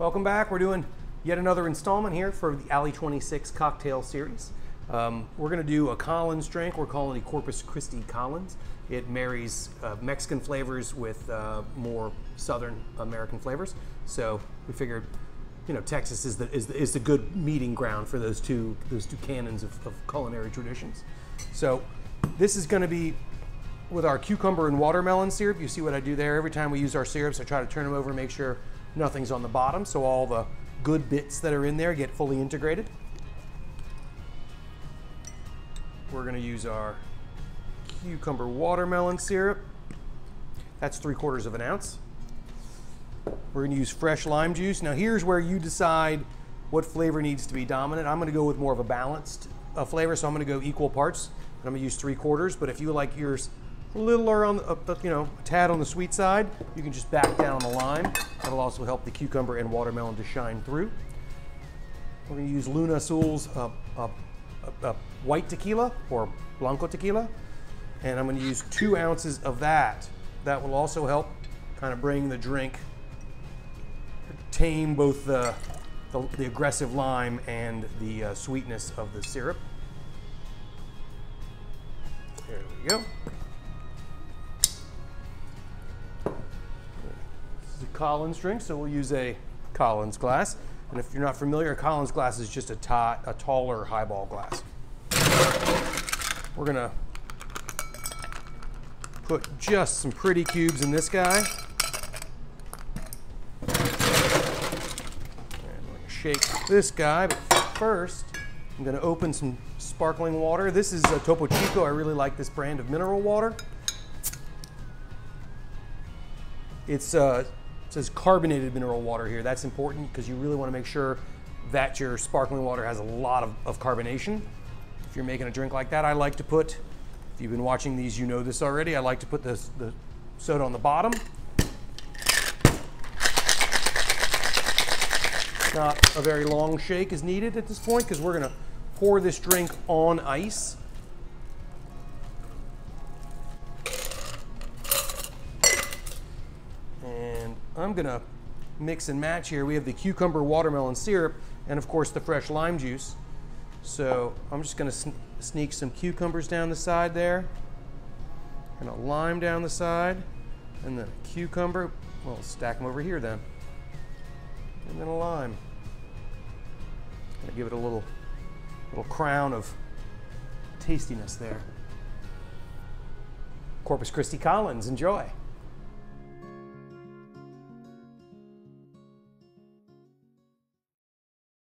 Welcome back. We're doing yet another installment here for the Alley 26 cocktail series. We're going to do a Collins drink. We're calling it Corpus Christi Collins. It marries Mexican flavors with more Southern American flavors. So we figured, you know, Texas is the good meeting ground for those two canons of culinary traditions. So this is going to be with our cucumber and watermelon syrup. You see what I do there? Every time we use our syrups, I try to turn them over and make sure nothing's on the bottom, so all the good bits that are in there get fully integrated. We're going to use our cucumber watermelon syrup. That's 3/4 of an ounce. We're going to use fresh lime juice. Now here's where you decide what flavor needs to be dominant. I'm going to go with more of a balanced flavor, so I'm going to go equal parts. I'm going to use 3/4, but if you like yours a little on the, you know, a tad on the sweet side, you can just back down on the lime. That'll also help the cucumber and watermelon to shine through. We're going to use Lunazul's white tequila, or Blanco tequila, and I'm going to use 2 ounces of that. That will also help kind of bring the drink, tame both the aggressive lime and the sweetness of the syrup. There we go. This is a Collins drink, so we'll use a Collins glass. And if you're not familiar, a Collins glass is just a taller highball glass. We're gonna put just some pretty cubes in this guy. And we're gonna shake this guy, but first, I'm gonna open some sparkling water. This is a Topo Chico. I really like this brand of mineral water. It says carbonated mineral water here. That's important because you really want to make sure that your sparkling water has a lot of carbonation. If you're making a drink like that, I like to put, if you've been watching these, you know this already, I like to put the soda on the bottom. Not a very long shake is needed at this point because we're going to pour this drink on ice. And I'm going to mix and match here. We have the cucumber watermelon syrup and of course the fresh lime juice. So I'm just going to sneak some cucumbers down the side there, and a lime down the side, and then a cucumber. Well, we'll stack them over here then. And then a lime. Gonna give it a little crown of tastiness there. Corpus Christi Collins, enjoy.